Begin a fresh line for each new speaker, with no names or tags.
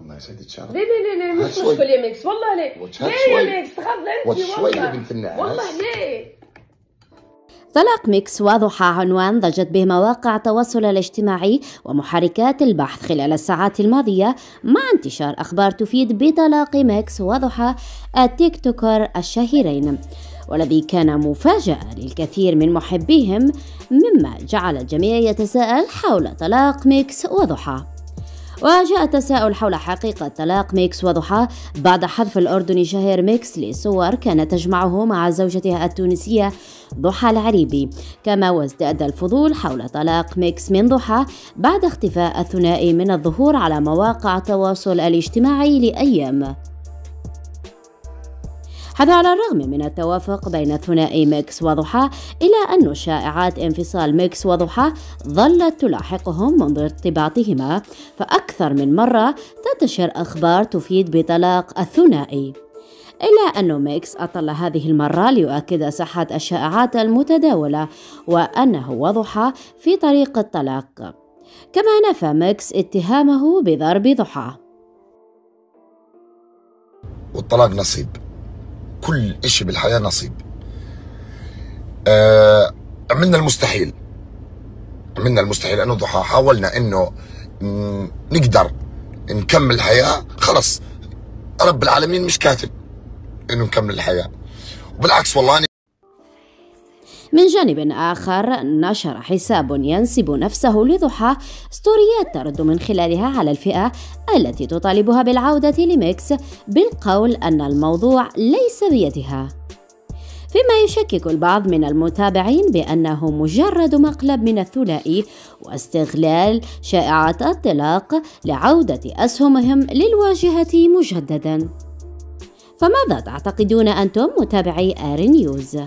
والله يا سيدي تشارك.
ليه ليه ليه مش مشكل يا ميكس، والله ليه؟ ليه يا ميكس تخاف انت
شوي يا بنت الناس،
والله ليه؟
طلاق ميكس وضحى عنوان ضجت به مواقع التواصل الاجتماعي ومحركات البحث خلال الساعات الماضية مع انتشار أخبار تفيد بطلاق ميكس وضحى التيك توكر الشهيرين، والذي كان مفاجأة للكثير من محبيهم، مما جعل الجميع يتساءل حول طلاق ميكس وضحى. وجاء التساؤل حول حقيقة طلاق ميكس وضحى بعد حذف الأردني شهير ميكس لصور كانت تجمعه مع زوجته التونسية ضحى العريبي، كما وازداد الفضول حول طلاق ميكس من ضحى بعد اختفاء الثنائي من الظهور على مواقع التواصل الاجتماعي لأيام. هذا على الرغم من التوافق بين الثنائي ميكس وضحى، إلا أن شائعات انفصال ميكس وضحى ظلت تلاحقهم منذ ارتباطهما، فأكثر من مرة تنتشر أخبار تفيد بطلاق الثنائي، إلا أن ميكس أطل هذه المرة ليؤكد صحة الشائعات المتداولة وأنه وضحى في طريق الطلاق، كما نفى ميكس اتهامه بضرب ضحى.
والطلاق نصيب، كل إشي بالحياة نصيب. عملنا المستحيل، أنه ضحى حاولنا إنه نقدر نكمل الحياة، خلص رب العالمين مش كاتب إنه نكمل الحياة، وبالعكس والله.
من جانب آخر نشر حساب ينسب نفسه لضحى ستوريات ترد من خلالها على الفئة التي تطالبها بالعودة لميكس بالقول أن الموضوع ليس بيدها، فيما يشكك البعض من المتابعين بأنه مجرد مقلب من الثنائي واستغلال شائعات الطلاق لعودة أسهمهم للواجهة مجددا. فماذا تعتقدون أنتم متابعي آر نيوز؟